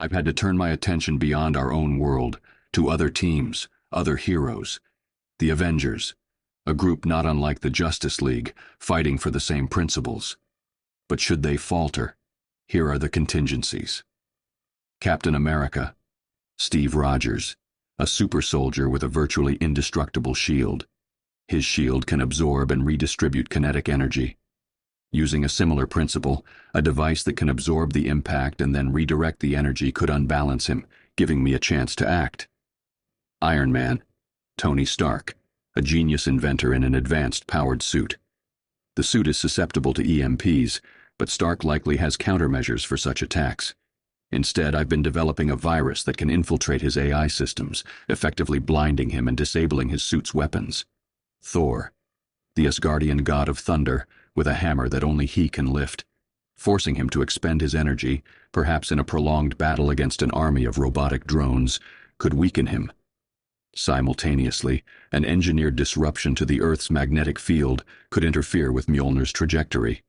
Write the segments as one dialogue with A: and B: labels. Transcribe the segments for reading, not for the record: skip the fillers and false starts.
A: I've had to turn my attention beyond our own world, to other teams, other heroes. The Avengers, a group not unlike the Justice League, fighting for the same principles. But should they falter, here are the contingencies. Captain America, Steve Rogers, a super soldier with a virtually indestructible shield. His shield can absorb and redistribute kinetic energy. Using a similar principle, a device that can absorb the impact and then redirect the energy could unbalance him, giving me a chance to act. Iron Man, Tony Stark, a genius inventor in an advanced powered suit. The suit is susceptible to EMPs, but Stark likely has countermeasures for such attacks. Instead, I've been developing a virus that can infiltrate his AI systems, effectively blinding him and disabling his suit's weapons. Thor, the Asgardian god of thunder, with a hammer that only he can lift. Forcing him to expend his energy, perhaps in a prolonged battle against an army of robotic drones, could weaken him. Simultaneously, an engineered disruption to the Earth's magnetic field could interfere with Mjolnir's trajectory.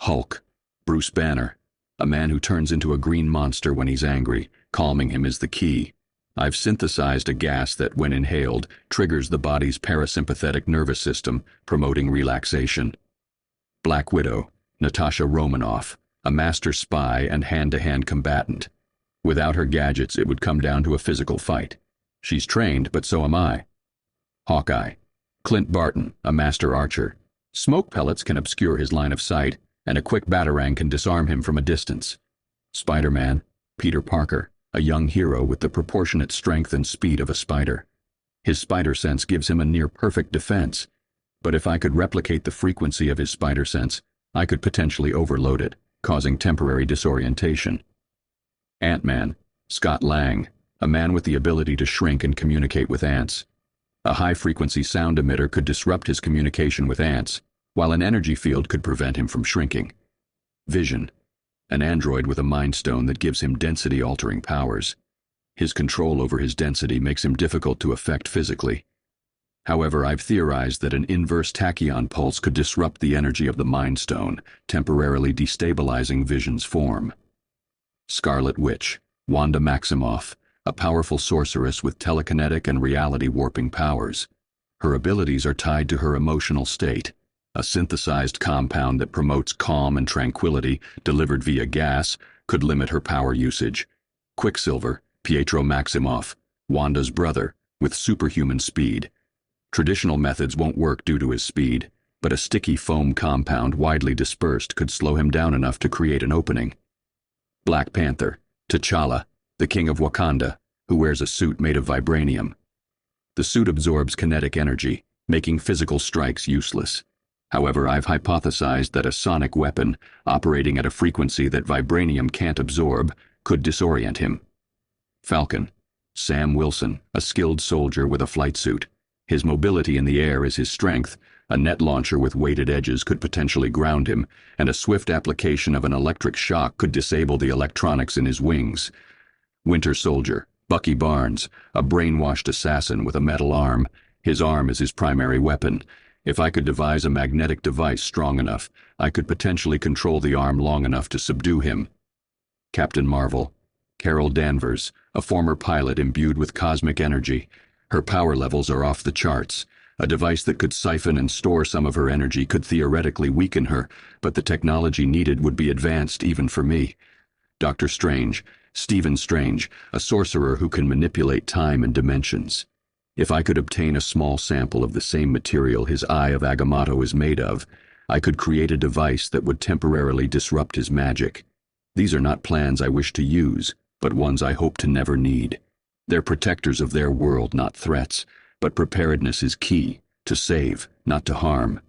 A: Hulk, Bruce Banner, a man who turns into a green monster when he's angry. Calming him is the key. I've synthesized a gas that, when inhaled, triggers the body's parasympathetic nervous system, promoting relaxation. Black Widow, Natasha Romanoff, a master spy and hand-to-hand combatant. Without her gadgets, it would come down to a physical fight. She's trained, but so am I. Hawkeye, Clint Barton, a master archer. Smoke pellets can obscure his line of sight, and a quick batarang can disarm him from a distance. Spider-Man, Peter Parker, a young hero with the proportionate strength and speed of a spider. His spider sense gives him a near-perfect defense, but if I could replicate the frequency of his spider sense, I could potentially overload it, causing temporary disorientation. Ant-Man, Scott Lang, a man with the ability to shrink and communicate with ants. A high-frequency sound emitter could disrupt his communication with ants, while an energy field could prevent him from shrinking. Vision, an android with a mind stone that gives him density-altering powers. His control over his density makes him difficult to affect physically. However, I've theorized that an inverse tachyon pulse could disrupt the energy of the Mind Stone, temporarily destabilizing Vision's form. Scarlet Witch, Wanda Maximoff, a powerful sorceress with telekinetic and reality-warping powers. Her abilities are tied to her emotional state, a synthesized compound that promotes calm and tranquility, delivered via gas, could limit her power usage. Quicksilver, Pietro Maximoff, Wanda's brother, with superhuman speed. Traditional methods won't work due to his speed, but a sticky foam compound widely dispersed could slow him down enough to create an opening. Black Panther, T'Challa, the king of Wakanda, who wears a suit made of vibranium. The suit absorbs kinetic energy, making physical strikes useless. However, I've hypothesized that a sonic weapon, operating at a frequency that vibranium can't absorb, could disorient him. Falcon, Sam Wilson, a skilled soldier with a flight suit. His mobility in the air is his strength. A net launcher with weighted edges could potentially ground him, and a swift application of an electric shock could disable the electronics in his wings. Winter Soldier, Bucky Barnes, a brainwashed assassin with a metal arm. His arm is his primary weapon. If I could devise a magnetic device strong enough, I could potentially control the arm long enough to subdue him. Captain Marvel, Carol Danvers, a former pilot imbued with cosmic energy. Her power levels are off the charts. A device that could siphon and store some of her energy could theoretically weaken her, but the technology needed would be advanced even for me. Doctor Strange, Stephen Strange, a sorcerer who can manipulate time and dimensions. If I could obtain a small sample of the same material his Eye of Agamotto is made of, I could create a device that would temporarily disrupt his magic. These are not plans I wish to use, but ones I hope to never need. They're protectors of their world, not threats, but preparedness is key, to save, not to harm.